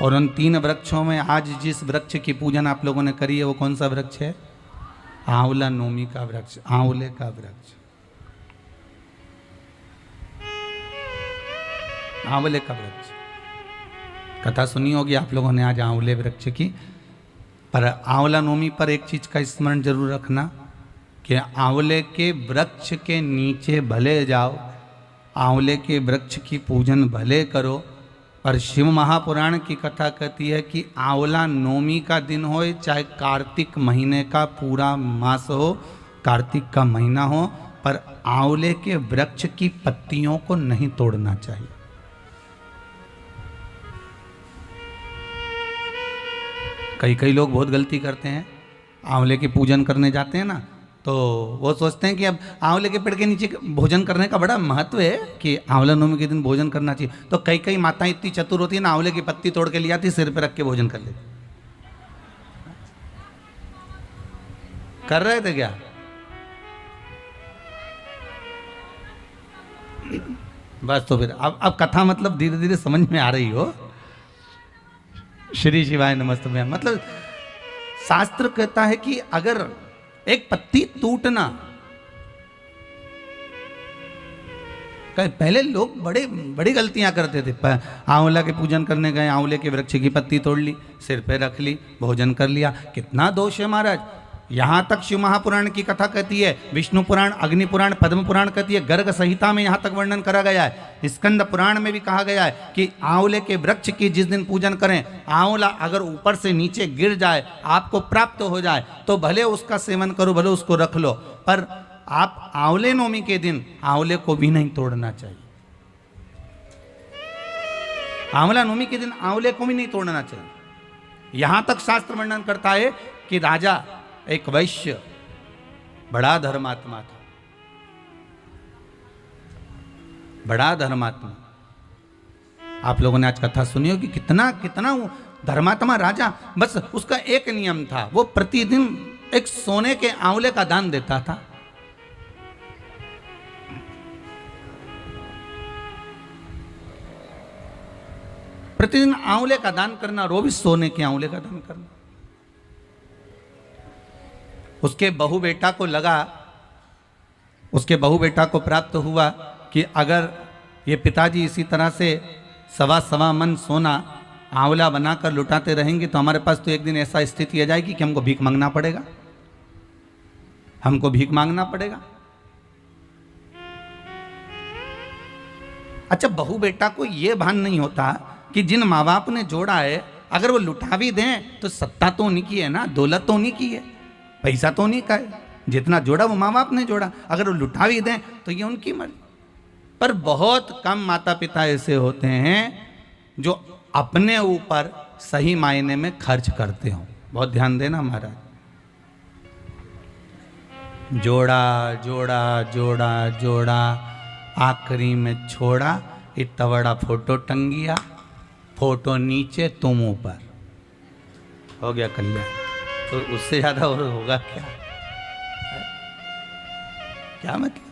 और उन 3 वृक्षों में आज जिस वृक्ष की पूजन आप लोगों ने करी है वो कौन सा वृक्ष है? आंवला नोमी का वृक्ष, आंवले का वृक्ष, आंवले का वृक्ष। कथा सुनी होगी आप लोगों ने आज आंवले वृक्ष की। पर आंवला नोमी पर एक चीज का स्मरण जरूर रखना कि आंवले के वृक्ष के नीचे भले जाओ, आंवले के वृक्ष की पूजन भले करो, पर शिव महापुराण की कथा कहती है कि आंवला नोमी का दिन हो चाहे कार्तिक महीने का पूरा मास हो, कार्तिक का महीना हो, पर आंवले के वृक्ष की पत्तियों को नहीं तोड़ना चाहिए। कई लोग बहुत गलती करते हैं, आंवले के पूजन करने जाते हैं ना, तो वो सोचते हैं कि अब आंवले के पेड़ के नीचे भोजन करने का बड़ा महत्व है कि आंवला नवमी के दिन भोजन करना चाहिए। तो कई माताएं इतनी चतुर होती है ना, आंवले की पत्ती तोड़ के ले आती, सिर पे रख के भोजन कर लेती। कर रहे थे क्या? बस तो फिर अब कथा मतलब धीरे धीरे समझ में आ रही हो। श्री शिवाय नमस्ते। मतलब शास्त्र कहता है कि अगर एक पत्ती टूटना, पहले लोग बड़ी गलतियां करते थे। आंवला के पूजन करने गए, आंवले के वृक्ष की पत्ती तोड़ ली, सिर पे रख ली, भोजन कर लिया। कितना दोष है महाराज। यहां तक शिव महापुराण की कथा कहती है, विष्णु पुराण, अग्नि पुराण, पद्म पुराण कहती है, गर्ग संहिता में यहां तक वर्णन करा गया है, स्कंद पुराण में भी कहा गया है कि आंवले के वृक्ष की जिस दिन पूजन करें, आंवला अगर ऊपर से नीचे गिर जाए, आपको प्राप्त हो जाए, तो भले उसका सेवन करो, भले उसको रख लो, पर आप आंवले नवमी के दिन आंवले को भी नहीं तोड़ना चाहिए। आंवला नवमी के दिन आंवले को भी नहीं तोड़ना चाहिए। यहां तक शास्त्र वर्णन करता है कि राजा एक वैश्य बड़ा धर्मात्मा था, बड़ा धर्मात्मा। आप लोगों ने आज कथा सुनी होगी, कितना धर्मात्मा राजा। बस उसका एक नियम था, वो प्रतिदिन एक सोने के आंवले का दान देता था। प्रतिदिन आंवले का दान करना, और वो भी सोने के आंवले का दान करना। उसके बहू बेटा को लगा, उसके बहू बेटा को प्राप्त हुआ कि अगर ये पिताजी इसी तरह से 1.25 मन सोना आंवला बनाकर लुटाते रहेंगे तो हमारे पास तो एक दिन ऐसा स्थिति आ जाएगी कि हमको भीख मांगना पड़ेगा, हमको भीख मांगना पड़ेगा। अच्छा, बहू बेटा को यह भान नहीं होता कि जिन माँ बाप ने जोड़ा है, अगर वो लुटा भी दें तो सत्ता तो उन्हीं की है ना, दौलत तो उन्हीं की है, पैसा तो उन्हीं का है। जितना जोड़ा वो माँ बाप ने जोड़ा, अगर वो लुटा भी दें तो ये उनकी मर्जी। पर बहुत कम माता पिता ऐसे होते हैं जो अपने ऊपर सही मायने में खर्च करते हो। बहुत ध्यान देना महाराज। जोड़ा जोड़ा जोड़ा जोड़ा, आखिरी में छोड़ा, इतना बड़ा फोटो टंगिया, फोटो नीचे तुम ऊपर, हो गया कल्याण। तो उससे ज्यादा और होगा क्या? क्या मतलब?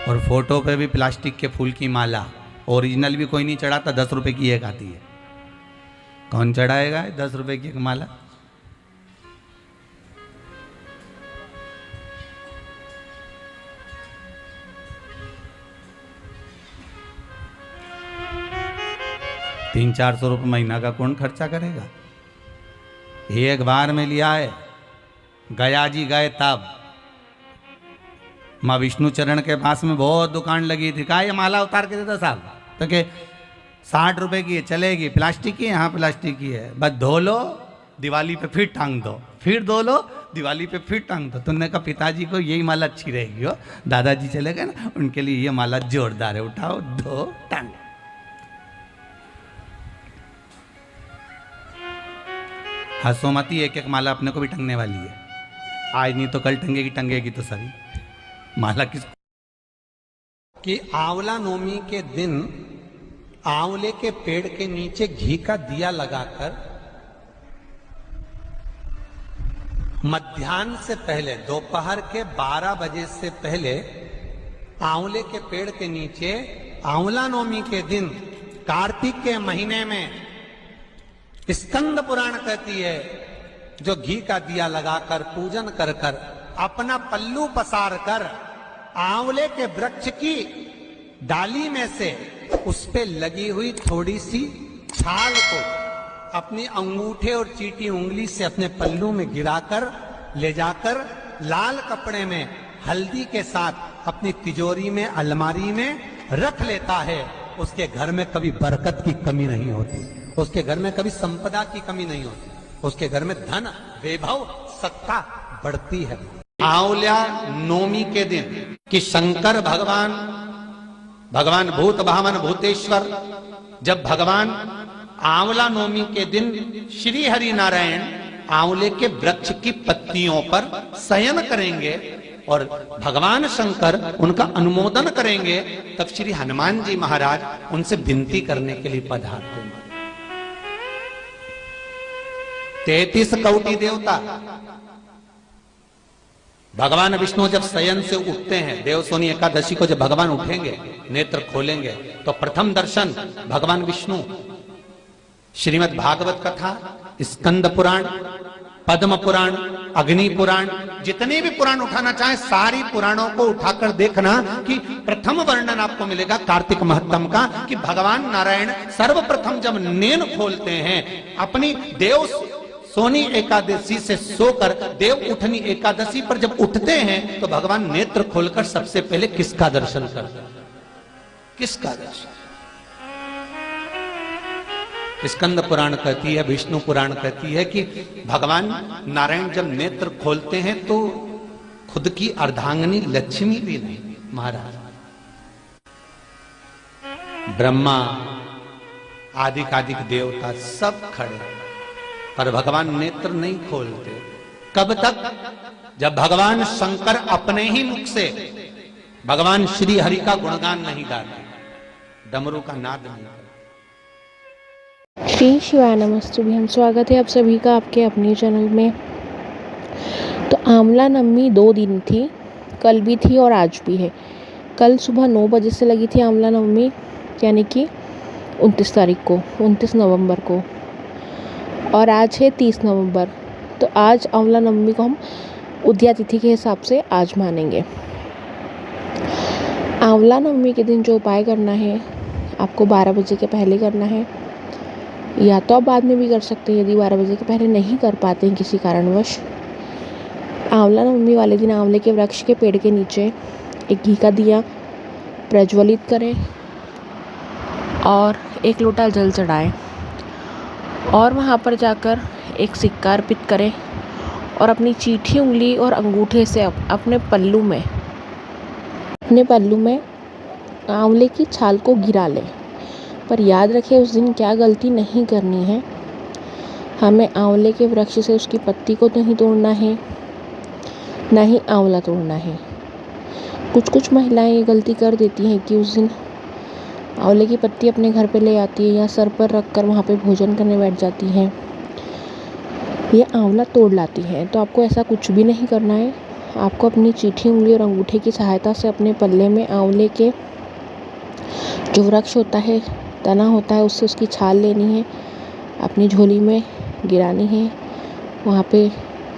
और फोटो पे भी प्लास्टिक के फूल की माला, ओरिजिनल भी कोई नहीं चढ़ाता, 10 रुपए की एक आती है। कौन चढ़ाएगा 10 रुपए की एक माला? ₹300-400 महीना का कौन खर्चा करेगा? एक बार में लिया है, गया जी गए तब माँ विष्णु चरण के पास में बहुत दुकान लगी थी। कहा ये माला उतार के देता साहब, तो के 60 रुपए की है, चलेगी, प्लास्टिक की है, हाँ प्लास्टिक की है, बस धो लो, दिवाली पे फिर टांग दो, फिर धो लो, दिवाली पे फिर टांग दो। तुमने कहा पिताजी को यही माला अच्छी रहेगी हो, दादाजी चले गए ना, उनके लिए ये माला जोरदार है, उठाओ, धो, टांग। हंसोमती एक एक माला अपने को भी टंगने वाली है, आज नहीं तो कल टंगेगी तो सही माला किस कि आंवला नवमी के दिन आंवले के पेड़ के नीचे घी का दिया लगाकर मध्याह्न से पहले, दोपहर के 12 बजे से पहले आंवले के पेड़ के नीचे आंवला नवमी के दिन कार्तिक के महीने में स्कंद पुराण कहती है, जो घी का दिया लगाकर पूजन कर कर अपना पल्लू पसार कर आंवले के वृक्ष की डाली में से उस पे लगी हुई थोड़ी सी छाल को अपनी अंगूठे और चीटी उंगली से अपने पल्लू में गिराकर ले जाकर लाल कपड़े में हल्दी के साथ अपनी तिजोरी में अलमारी में रख लेता है, उसके घर में कभी बरकत की कमी नहीं होती, उसके घर में कभी संपदा की कमी नहीं होती, उसके घर में धन वैभव सत्ता बढ़ती है। आंवला नवमी के दिन कि शंकर भगवान भूत भावन भूतेश्वर जब भगवान आंवला नवमी के दिन श्री हरि नारायण आंवले के वृक्ष की पत्तियों पर शयन करेंगे और भगवान शंकर उनका अनुमोदन करेंगे, तब श्री हनुमान जी महाराज उनसे विनती करने के लिए पधारते हैं। 33 कौटि देवता भगवान विष्णु जब शयन से उठते हैं, देवसोनी एकादशी को जब भगवान उठेंगे, नेत्र खोलेंगे, तो प्रथम दर्शन भगवान विष्णु श्रीमद् भागवत कथा, स्कंद पुराण, पद्म पुराण, अग्नि पुराण, जितने भी पुराण उठाना चाहे सारी पुराणों को उठाकर देखना कि प्रथम वर्णन आपको मिलेगा कार्तिक महत्तम का कि भगवान नारायण सर्वप्रथम जब नेन खोलते हैं अपनी देव सोनी एकादशी से सोकर देव उठनी एकादशी पर जब उठते हैं तो भगवान नेत्र खोलकर सबसे पहले किसका दर्शन करते हैं? किसका दर्शन? स्कंद पुराण कहती है, विष्णु पुराण कहती है कि भगवान नारायण जब नेत्र खोलते हैं तो खुद की अर्धांगिनी लक्ष्मी भी नहीं, महाराज ब्रह्मा आदिक देवता सब खड़े, पर भगवान नेत्र नहीं खोलते। कब तक? जब भगवान शंकर अपने ही मुख से भगवान श्री हरि का गुणगान नहीं गाते, डमरू का नाद नहीं करते। श्री शिवाय नमस्तुभ्यं। स्वागत है आप सभी का आपके अपने चैनल में। तो आंवला नवमी 2 दिन थी, कल भी थी और आज भी है। कल सुबह 9 बजे से लगी थी आंवला नवमी, यानी कि 29 तारीख को, 29 नवंबर को, और आज है 30 नवंबर। तो आज आंवला नवमी को हम उदया तिथि के हिसाब से आज मानेंगे। आंवला नवमी के दिन जो उपाय करना है आपको 12 बजे के पहले करना है, या तो आप बाद में भी कर सकते हैं यदि 12 बजे के पहले नहीं कर पाते हैं किसी कारणवश। आंवला नवमी वाले दिन आंवले के वृक्ष के पेड़ के नीचे एक घी का दिया प्रज्वलित करें और 1 लोटा जल चढ़ाएं और वहाँ पर जाकर एक सिक्का अर्पित करें और अपनी चीठी उंगली और अंगूठे से अपने पल्लू में आंवले की छाल को गिरा लें। पर याद रखें उस दिन क्या गलती नहीं करनी है, हमें आंवले के वृक्ष से उसकी पत्ती को नहीं तोड़ना है, ना ही आंवला तोड़ना है। कुछ महिलाएं ये गलती कर देती हैं कि उस दिन आंवले की पत्ती अपने घर पे ले आती है या सर पर रख कर वहाँ पे भोजन करने बैठ जाती हैं, ये आंवला तोड़ लाती हैं। तो आपको ऐसा कुछ भी नहीं करना है। आपको अपनी चीठी उंगली और अंगूठे की सहायता से अपने पल्ले में आंवले के जो वृक्ष होता है, तना होता है, उससे उसकी छाल लेनी है, अपनी झोली में गिरानी है, वहाँ पे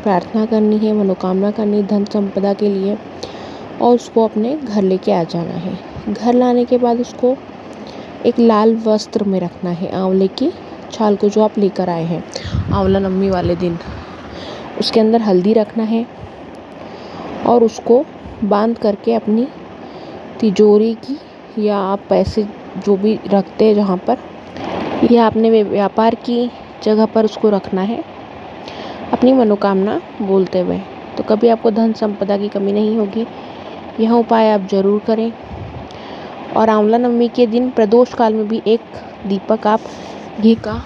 प्रार्थना करनी है, मनोकामना करनी धन संपदा के लिए, और उसको अपने घर लेके आ जाना है। घर लाने के बाद उसको एक लाल वस्त्र में रखना है, आंवले की छाल को जो आप लेकर आए हैं आंवला नवमी वाले दिन, उसके अंदर हल्दी रखना है और उसको बांध करके अपनी तिजोरी की, या आप पैसे जो भी रखते हैं जहाँ पर, या अपने व्यापार की जगह पर उसको रखना है अपनी मनोकामना बोलते हुए। तो कभी आपको धन संपदा की कमी नहीं होगी। यह उपाय आप ज़रूर करें। और आंवला नवमी के दिन प्रदोष काल में भी एक दीपक आप घी का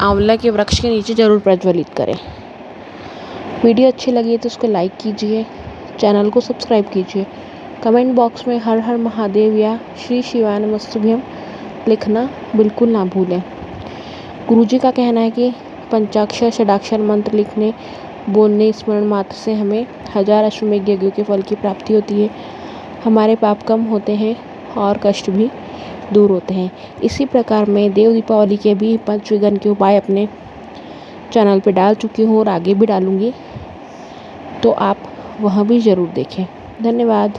आंवला के वृक्ष के नीचे ज़रूर प्रज्वलित करें। वीडियो अच्छी लगी तो उसको लाइक कीजिए, चैनल को सब्सक्राइब कीजिए। कमेंट बॉक्स में हर हर महादेव या श्री शिवाय नमस्तुभ्यं लिखना बिल्कुल ना भूलें। गुरुजी का कहना है कि पंचाक्षर षडाक्षर मंत्र लिखने, बोलने, स्मरण मात्र से हमें 1000 अश्वमेध यज्ञों के फल की प्राप्ति होती है। हमारे पाप कम होते हैं और कष्ट भी दूर होते हैं। इसी प्रकार मैं देव दीपावली के भी पंचविघ्न के उपाय अपने चैनल पे डाल चुकी हूँ और आगे भी डालूँगी, तो आप वह भी ज़रूर देखें। धन्यवाद।